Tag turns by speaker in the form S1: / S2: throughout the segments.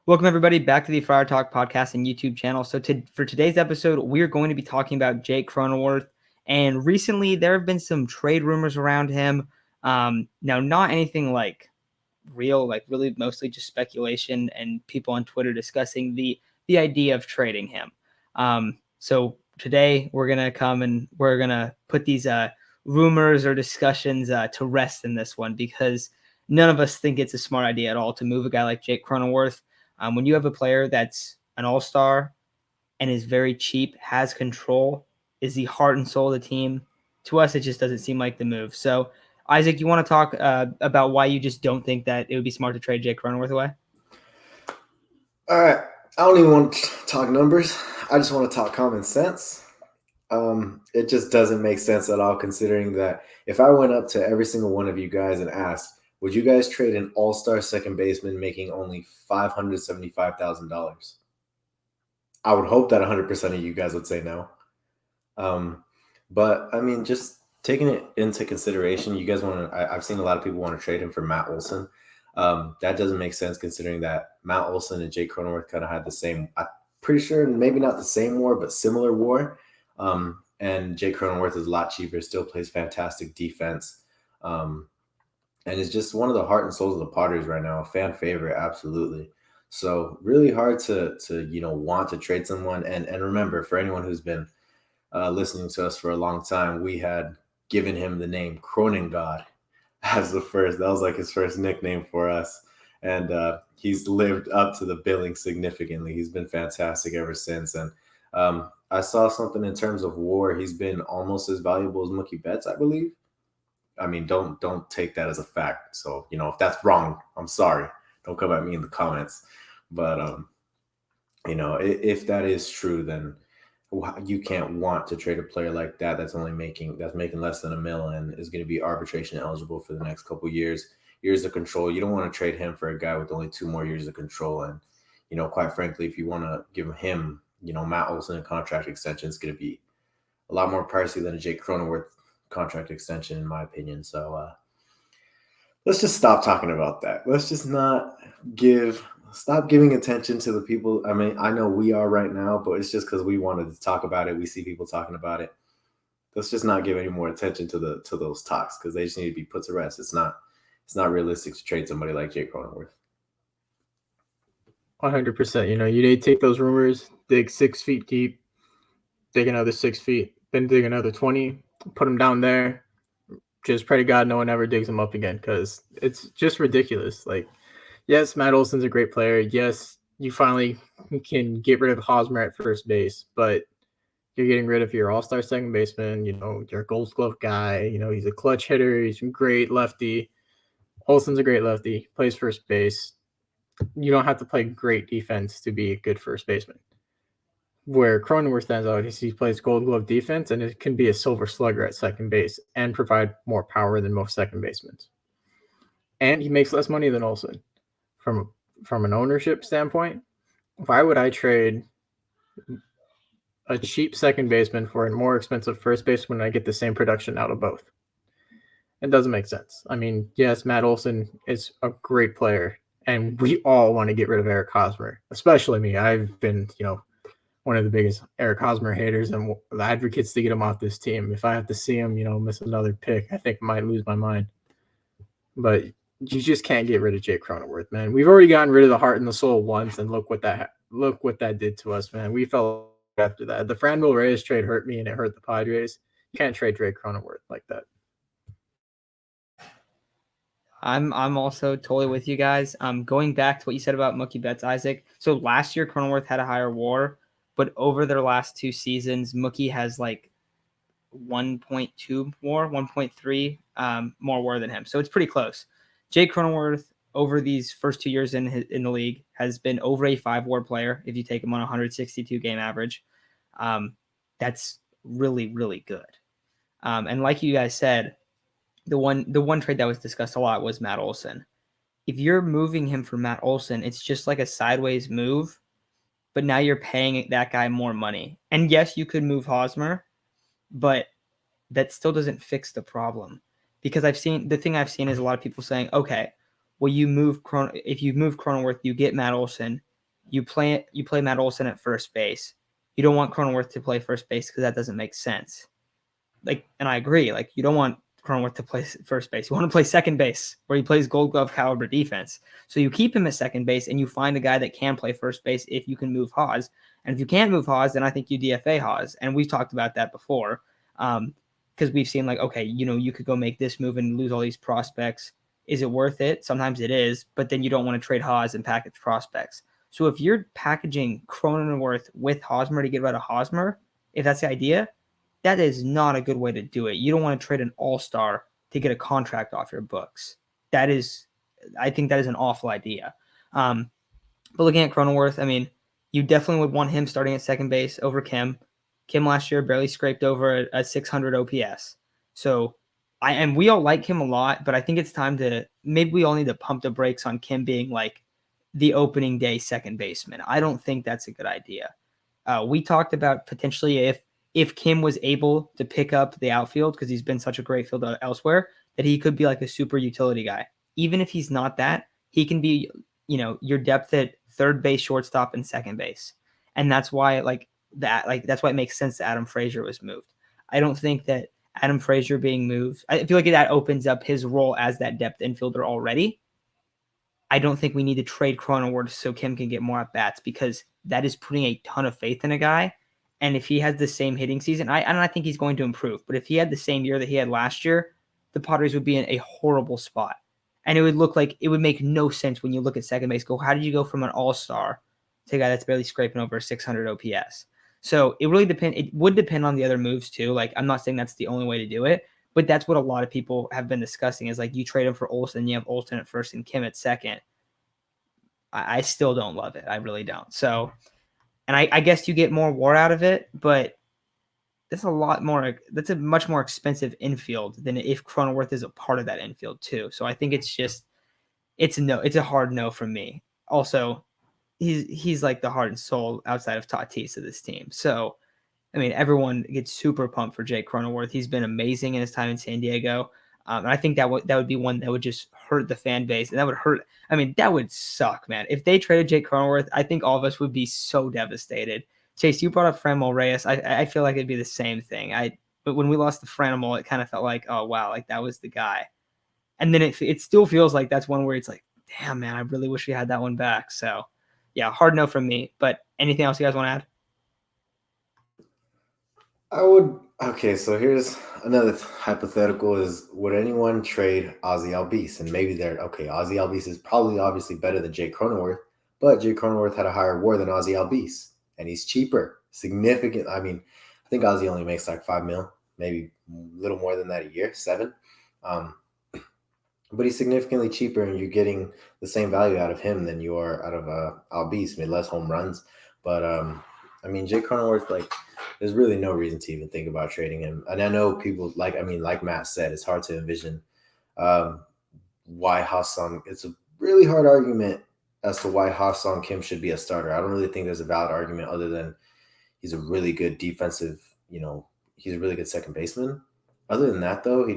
S1: Welcome, everybody, back to the Friar Talk podcast and YouTube channel. So for today's episode, we're going to be talking about Jake Cronenworth. And recently, there have been some trade rumors around him. Now, not anything like real, like really mostly just speculation and people on Twitter discussing the idea of trading him. So today, we're going to come and we're going to put these rumors or discussions to rest in this one because none of us think it's a smart idea at all to move a guy like Jake Cronenworth. When you have a player that's an all-star and is very cheap, has control, is the heart and soul of the team, to us, it just doesn't seem like the move. So, Isaac, you want to talk about why you just don't think that it would be smart to trade Jake Cronenworth away?
S2: All right. I don't even want to talk numbers. I just want to talk common sense. It just doesn't make sense at all, considering that if I went up to every single one of you guys and asked, would you guys trade an all-star second baseman making only $575,000? I would hope that 100% of you guys would say no. But I mean, just taking it into consideration, you guys want to. I've seen a lot of people want to trade him for Matt Olson. That doesn't make sense considering that Matt Olson and Jake Cronenworth kind of had the same. I'm pretty sure maybe not the same WAR, but similar WAR. And Jake Cronenworth is a lot cheaper. Still plays fantastic defense. And is just one of the heart and souls of the Padres right now, a fan favorite, absolutely. So really hard to want to trade someone. And remember, for anyone who's been listening to us for a long time, we had given him the name Cronin God as the first. That was like his first nickname for us. And he's lived up to the billing significantly. He's been fantastic ever since. And I saw something in terms of WAR. He's been almost as valuable as Mookie Betts, I believe. I mean, don't take that as a fact. So, if that's wrong, I'm sorry. Don't come at me in the comments. But, if that is true, then you can't want to trade a player like that that's making less than $1 million and is going to be arbitration eligible for the next couple of years of control. You don't want to trade him for a guy with only 2 more years of control. And, quite frankly, if you want to give him, Matt Olson a contract extension, it's going to be a lot more pricey than a Jake Cronenworth contract extension, in my opinion. So let's just stop talking about that. Let's just stop giving attention to the people. I mean, I know we are right now, but it's just because we wanted to talk about it. We see people talking about it. Let's just not give any more attention to those talks because they just need to be put to rest. It's not realistic to trade somebody like Jake Cronenworth.
S3: 100%. You need to take those rumors, dig 6 feet deep, dig another 6 feet, then dig another 20, put them down there. Just pray to God no one ever digs them up again because it's just ridiculous. Like, yes, Matt Olson's a great player. Yes, you finally can get rid of Hosmer at first base, but you're getting rid of your all-star second baseman, your Gold Glove guy. He's a clutch hitter. He's a great lefty. Olson's a great lefty, plays first base. You don't have to play great defense to be a good first baseman. Where Cronenworth stands out is he plays Gold Glove defense and it can be a silver slugger at second base and provide more power than most second basemen. And he makes less money than Olson. From an ownership standpoint, why would I trade a cheap second baseman for a more expensive first baseman when I get the same production out of both? It doesn't make sense. I mean, yes, Matt Olson is a great player, and we all want to get rid of Eric Hosmer, especially me. I've been, one of the biggest Eric Hosmer haters and the advocates to get him off this team. If I have to see him, miss another pick, I think I might lose my mind. But you just can't get rid of Jake Cronenworth, man. We've already gotten rid of the heart and the soul once, and look what that did to us, man. We fell after that. The Franmil Reyes trade hurt me, and it hurt the Padres. You can't trade Jake Cronenworth like that.
S1: I'm also totally with you guys. Going back to what you said about Mookie Betts, Isaac. So last year, Cronenworth had a higher WAR, but over their last 2 seasons, Mookie has like 1.2 more, 1.3 more WAR than him. So it's pretty close. Jake Cronenworth over these first 2 years in the league has been over a 5 WAR player. If you take him on 162 game average, that's really, really good. And like you guys said, the one trade that was discussed a lot was Matt Olson. If you're moving him for Matt Olson, it's just like a sideways move, but now you're paying that guy more money. And yes, you could move Hosmer, but that still doesn't fix the problem. Because I've seen is a lot of people saying, okay, well, if you move Cronenworth, you get Matt Olson, You play Matt Olson at first base. You don't want Cronenworth to play first base because that doesn't make sense. Like, and I agree. Like, you don't want Cronenworth to play first base. You want to play second base where he plays Gold Glove caliber defense. So you keep him at second base and you find a guy that can play first base if you can move Haas. And if you can't move Haas, then I think you DFA Haas. And we've talked about that before because we've seen like, okay, you could go make this move and lose all these prospects. Is it worth it? Sometimes it is, but then you don't want to trade Haas and package prospects. So if you're packaging Cronenworth with Hosmer to get rid of Hosmer, if that's the idea, that is not a good way to do it. You don't want to trade an all-star to get a contract off your books. I think that is an awful idea. But looking at Cronenworth, I mean, you definitely would want him starting at second base over Kim. Kim last year barely scraped over a 600 OPS. So we all like him a lot, but I think it's time maybe we all need to pump the brakes on Kim being like the opening day second baseman. I don't think that's a good idea. We talked about potentially if Kim was able to pick up the outfield because he's been such a great fielder elsewhere, that he could be like a super utility guy. Even if he's not that, he can be, your depth at third base, shortstop, and second base. And that's why that's why it makes sense that Adam Frazier was moved. I don't think that Adam Frazier being moved, I feel like that opens up his role as that depth infielder already. I don't think we need to trade Cronenworth so Kim can get more at bats because that is putting a ton of faith in a guy. And if he has the same hitting season, I think he's going to improve. But if he had the same year that he had last year, the Padres would be in a horrible spot. And it would make no sense when you look at second base. How did you go from an all-star to a guy that's barely scraping over 600 OPS? So it really depends. It would depend on the other moves too. Like, I'm not saying that's the only way to do it, but that's what a lot of people have been discussing is like you trade him for Olson, you have Olson at first and Kim at second. I still don't love it. I really don't. So, and I guess you get more WAR out of it, but that's a much more expensive infield than if Cronenworth is a part of that infield too. So I think it's a hard no from me. Also, he's like the heart and soul outside of Tatis of this team. So, I mean, everyone gets super pumped for Jake Cronenworth. He's been amazing in his time in San Diego. And I think that would be one that would just hurt the fan base. And that would hurt. I mean, that would suck, man. If they traded Jake Cronenworth, I think all of us would be so devastated. Chase, you brought up Franmil Reyes. I feel like it'd be the same thing. But when we lost to Franmil, it kind of felt like, oh, wow, like that was the guy. And then it still feels like that's one where it's like, damn, man, I really wish we had that one back. So, yeah, hard no from me. But anything else you guys want to add?
S2: Okay, so here's another hypothetical is, would anyone trade Ozzy Albies? And maybe Ozzy Albies is probably obviously better than Jake Cronenworth, but Jake Cronenworth had a higher WAR than Ozzy Albies, and he's cheaper, significant. I mean, I think Ozzy only makes like $5 million, maybe a little more than that a year, $7 million. But he's significantly cheaper, and you're getting the same value out of him than you are out of Albies. Made less home runs, but I mean, Jake Cronenworth, like, there's really no reason to even think about trading him. And I know people like Matt said, it's hard to envision why Ha-seong. It's a really hard argument as to why Ha-seong Kim should be a starter. I don't really think there's a valid argument other than he's a really good defensive, he's a really good second baseman. Other than that, though, he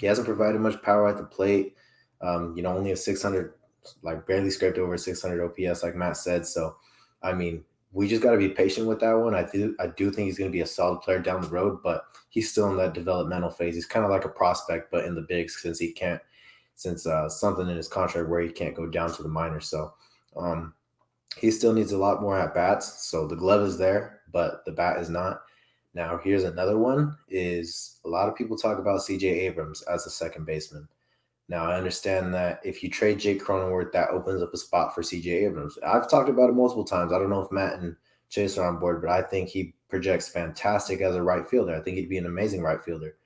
S2: hasn't provided much power at the plate. Only a 600, like barely scraped over 600 OPS, like Matt said. So, I mean, we just got to be patient with that one. I do think he's going to be a solid player down the road, but he's still in that developmental phase. He's kind of like a prospect, but in the bigs since something in his contract where he can't go down to the minors. So he still needs a lot more at bats. So the glove is there, but the bat is not. Now, here's another one is a lot of people talk about CJ Abrams as a second baseman. Now, I understand that if you trade Jake Cronenworth, that opens up a spot for CJ Abrams. I've talked about it multiple times. I don't know if Matt and Chase are on board, but I think he projects fantastic as a right fielder. I think he'd be an amazing right fielder.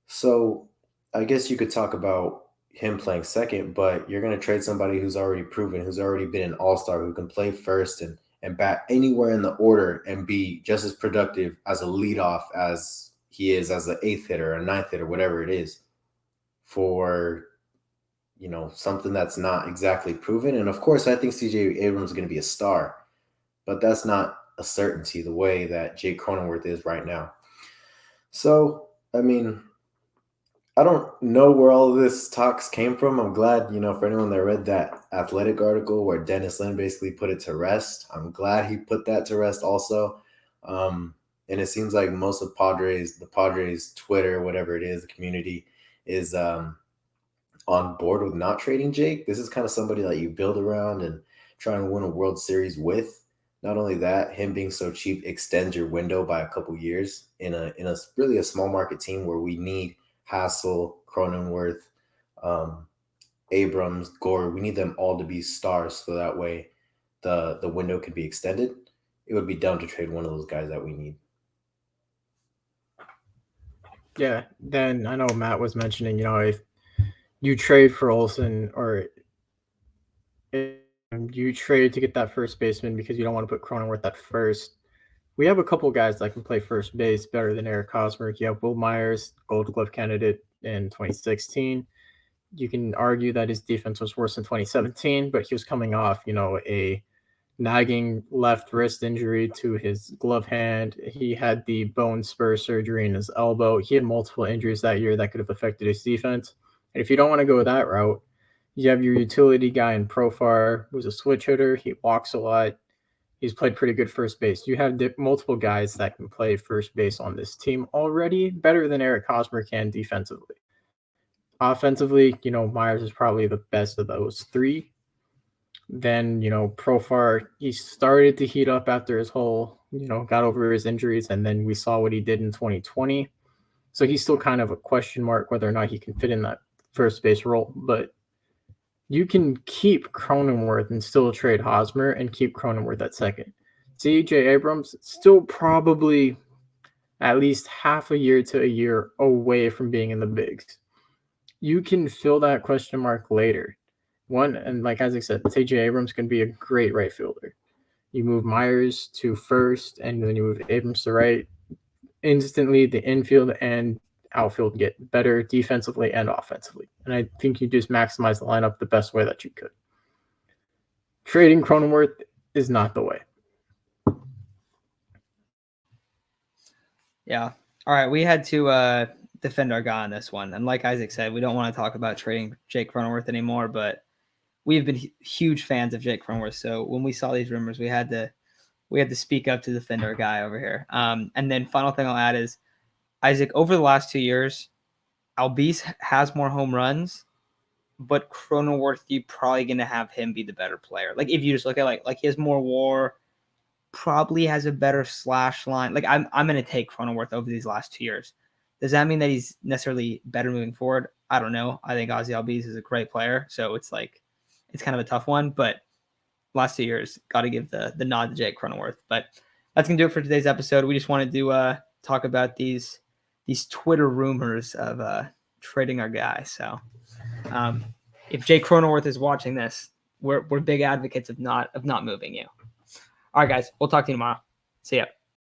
S2: So I guess you could talk about him playing second, but you're going to trade somebody who's already proven, who's already been an all-star, who can play first and bat anywhere in the order and be just as productive as a leadoff as he is as an eighth hitter, a ninth hitter, whatever it is, for something that's not exactly proven. And of course, I think CJ Abrams is going to be a star, but that's not a certainty the way that Jake Cronenworth is right now. So, I mean, I don't know where all of this talks came from. I'm glad, for anyone that read that Athletic article where Dennis Lin basically put it to rest. I'm glad he put that to rest also. And it seems like most of the Padres Twitter, whatever it is, the community is on board with not trading Jake. This is kind of somebody that you build around and try and win a World Series with. Not only that, him being so cheap extends your window by a couple years in a really a small market team where we need ha-seong, Cronenworth, Abrams, Gore. We need them all to be stars so that way the window can be extended. It would be dumb to trade one of those guys that we need.
S3: Yeah, then I know Matt was mentioning, if you trade for Olson or if you trade to get that first baseman because you don't want to put Cronenworth at first, we have a couple guys that can play first base better than Eric Hosmer. You have Will Myers, Gold Glove candidate in 2016. You can argue that his defense was worse in 2017, but he was coming off, a nagging left wrist injury to his glove hand. He had the bone spur surgery in his elbow. He had multiple injuries that year that could have affected his defense. And if you don't want to go that route, you have your utility guy in Profar, who's a switch hitter. He walks a lot. He's played pretty good first base. You have multiple guys that can play first base on this team already, better than Eric Hosmer can defensively. Offensively, Myers is probably the best of those three. Then, Profar, he started to heat up after his whole, got over his injuries, and then we saw what he did in 2020. So he's still kind of a question mark whether or not he can fit in that first base role. But you can keep Cronenworth and still trade Hosmer and keep Cronenworth at second. C.J. Abrams still probably at least half a year to a year away from being in the bigs. You can fill that question mark later. And like Isaac said, C.J. Abrams can be a great right fielder. You move Myers to first, and then you move Abrams to right. Instantly, the infield and outfield get better defensively and offensively. And I think you just maximize the lineup the best way that you could. Trading Cronenworth is not the way.
S1: Yeah. All right. We had to defend our guy on this one. And like Isaac said, we don't want to talk about trading Jake Cronenworth anymore, but we've been huge fans of Jake Cronenworth. So when we saw these rumors, we had to speak up to defend our guy over here. And then final thing I'll add is, Isaac, over the last 2 years, Albies has more home runs, but Cronenworth, you're probably going to have him be the better player. Like if you just look at like he has more WAR, probably has a better slash line. Like I'm going to take Cronenworth over these last 2 years. Does that mean that he's necessarily better moving forward? I don't know. I think Ozzy Albies is a great player, so it's kind of a tough one. But last 2 years, got to give the nod to Jake Cronenworth. But that's going to do it for today's episode. We just wanted to talk about these Twitter rumors of trading our guy. So if Jake Cronenworth is watching this, we're big advocates of not moving you. All right, guys, we'll talk to you tomorrow. See ya.